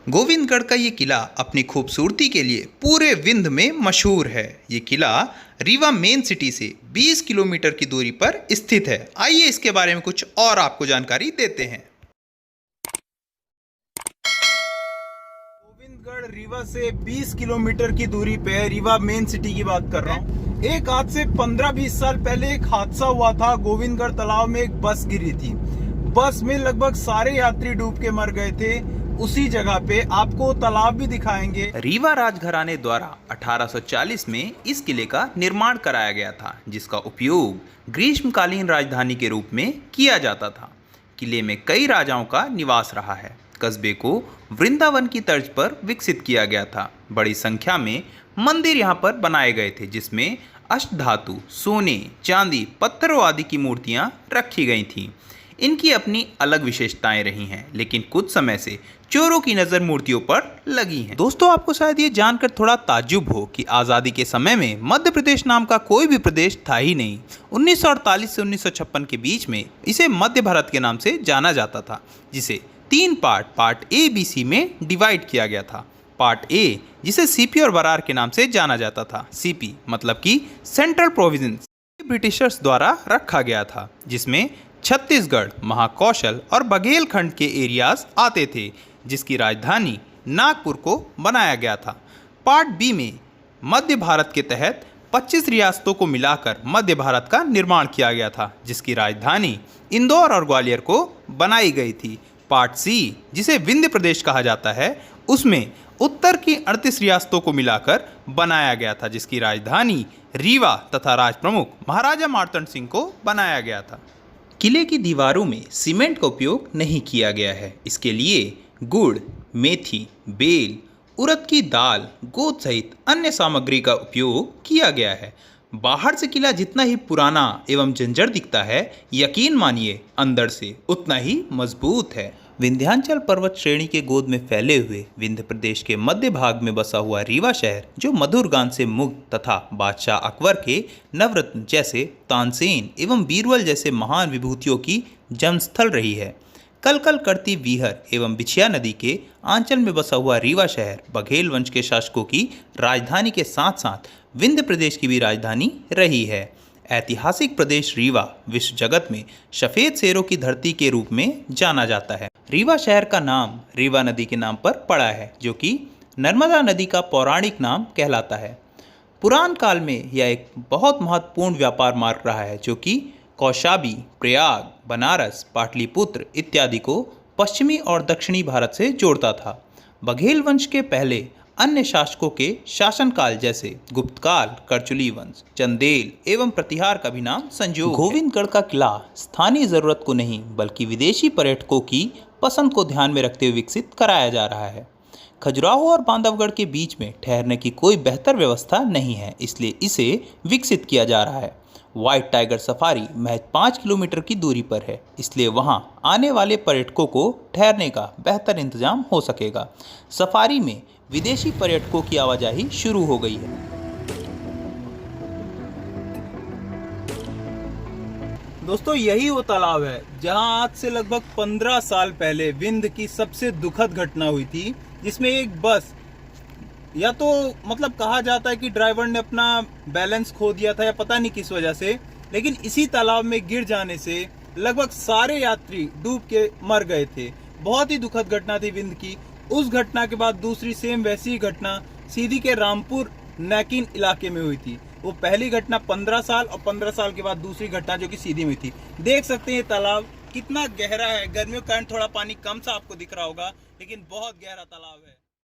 गोविंदगढ़ का ये किला अपनी खूबसूरती के लिए पूरे विंध्य में मशहूर है। ये किला रीवा मेन सिटी से 20 किलोमीटर की दूरी पर स्थित है। आइए इसके बारे में कुछ और आपको जानकारी देते हैं। गोविंदगढ़ रीवा से 20 किलोमीटर की दूरी पे है। रीवा मेन सिटी की बात कर रहा हूँ। एक आज से 15-20 साल पहले एक हादसा हुआ था। गोविंदगढ़ तालाब में एक बस गिरी थी। बस में लगभग सारे यात्री डूब के मर गए थे। उसी जगह पे आपको तालाब भी दिखाएंगे। रीवा राजघराने द्वारा 1840 में इस किले का निर्माण कराया गया था, जिसका उपयोग ग्रीष्मकालीन राजधानी के रूप में किया जाता था। किले में कई राजाओं का निवास रहा है। कस्बे को वृंदावन की तर्ज पर विकसित किया गया था। बड़ी संख्या में मंदिर यहाँ पर बनाए गए थे, जिसमें अष्टधातु, सोने, चांदी, पत्थरों आदि की मूर्तियाँ रखी गई थीं। इनकी अपनी अलग विशेषताएं रही हैं, लेकिन कुछ समय से चोरों की नज़र मूर्तियों पर लगी है। दोस्तों, आपको शायद ये जानकर थोड़ा ताज्जुब हो कि आज़ादी के समय में मध्य प्रदेश नाम का कोई भी प्रदेश था ही नहीं। 1948 से 1956 के बीच में इसे मध्य भारत के नाम से जाना जाता था, जिसे 3 पार्ट ए, बी, सी में डिवाइड किया गया था। पार्ट ए, जिसे सीपी और बरार के नाम से जाना जाता था। सीपी मतलब कि सेंट्रल प्रोविंस, ब्रिटिशर्स द्वारा रखा गया था, जिसमें छत्तीसगढ़, महाकौशल और बघेलखंड के एरियाज आते थे, जिसकी राजधानी नागपुर को बनाया गया था। पार्ट बी में मध्य भारत के तहत 25 रियासतों को मिलाकर मध्य भारत का निर्माण किया गया था, जिसकी राजधानी इंदौर और ग्वालियर को बनाई गई थी। पार्ट सी, जिसे विंध्य प्रदेश कहा जाता है, उसमें उत्तर की 38 रियासतों को मिलाकर बनाया गया था, जिसकी राजधानी रीवा तथा राजप्रमुख महाराजा मार्तंड सिंह को बनाया गया था। किले की दीवारों में सीमेंट का उपयोग नहीं किया गया है। इसके लिए गुड़, मेथी, बेल, उड़द की दाल, गोंद सहित अन्य सामग्री का उपयोग किया गया है। बाहर से किला जितना ही पुराना एवं जर्जर दिखता है, यकीन मानिए अंदर से उतना ही मजबूत है। विंध्याचल पर्वत श्रेणी के गोद में फैले हुए विंध्य प्रदेश के मध्य भाग में बसा हुआ रीवा शहर, जो मधुर गान से मुग्ध तथा बादशाह अकबर के नवरत्न जैसे तानसेन एवं बीरबल जैसे महान विभूतियों की जन्मस्थल रही है। कलकल करती वीहर एवं बिछिया नदी के आंचल में बसा हुआ रीवा शहर बघेल वंश के शासकों की राजधानी के साथ साथ विंध्य प्रदेश की भी राजधानी रही है। ऐतिहासिक प्रदेश रीवा विश्व जगत में सफ़ेद शेरों की धरती के रूप में जाना जाता है। रीवा शहर का नाम रीवा नदी के नाम पर पड़ा है, जो कि नर्मदा नदी का पौराणिक नाम कहलाता है। पुरान काल में यह एक बहुत महत्वपूर्ण व्यापार मार्ग रहा है, जो कि कौशाम्बी, प्रयाग, बनारस, पाटलिपुत्र इत्यादि को पश्चिमी और दक्षिणी भारत से जोड़ता था। बघेल वंश के पहले अन्य शासकों के शासनकाल जैसे गुप्तकाल, करचुली वंश, चंदेल एवं प्रतिहार का भी नाम संजोग। गोविंदगढ़ का किला स्थानीय जरूरत को नहीं, बल्कि विदेशी पर्यटकों की पसंद को ध्यान में रखते हुए विकसित कराया जा रहा है। खजुराहो और बांधवगढ़ के बीच में ठहरने की कोई बेहतर व्यवस्था नहीं है, इसलिए इसे विकसित किया जा रहा है। व्हाइट टाइगर सफारी महज 5 किलोमीटर की दूरी पर है, इसलिए वहां आने वाले पर्यटकों को ठहरने का बेहतर इंतजाम हो सकेगा। सफारी में विदेशी पर्यटकों की आवाजाही शुरू हो गई है। दोस्तों, यही वो तालाब है जहां आज से लगभग 15 साल पहले विंध्य की सबसे दुखद घटना हुई थी, जिसमें एक बस, या तो मतलब कहा जाता है कि ड्राइवर ने अपना बैलेंस खो दिया था या पता नहीं किस वजह से, लेकिन इसी तालाब में गिर जाने से लगभग सारे यात्री डूब के मर गए थे। बहुत ही दुखद घटना थी विंध्य की। उस घटना के बाद दूसरी सेम वैसी घटना सीधी के रामपुर नैकिन इलाके में हुई थी। वो पहली घटना 15 साल और 15 साल के बाद दूसरी घटना जो कि सीधी में थी। देख सकते हैं ये तालाब कितना गहरा है। गर्मियों के कारण थोड़ा पानी कम सा आपको दिख रहा होगा, लेकिन बहुत गहरा तालाब है।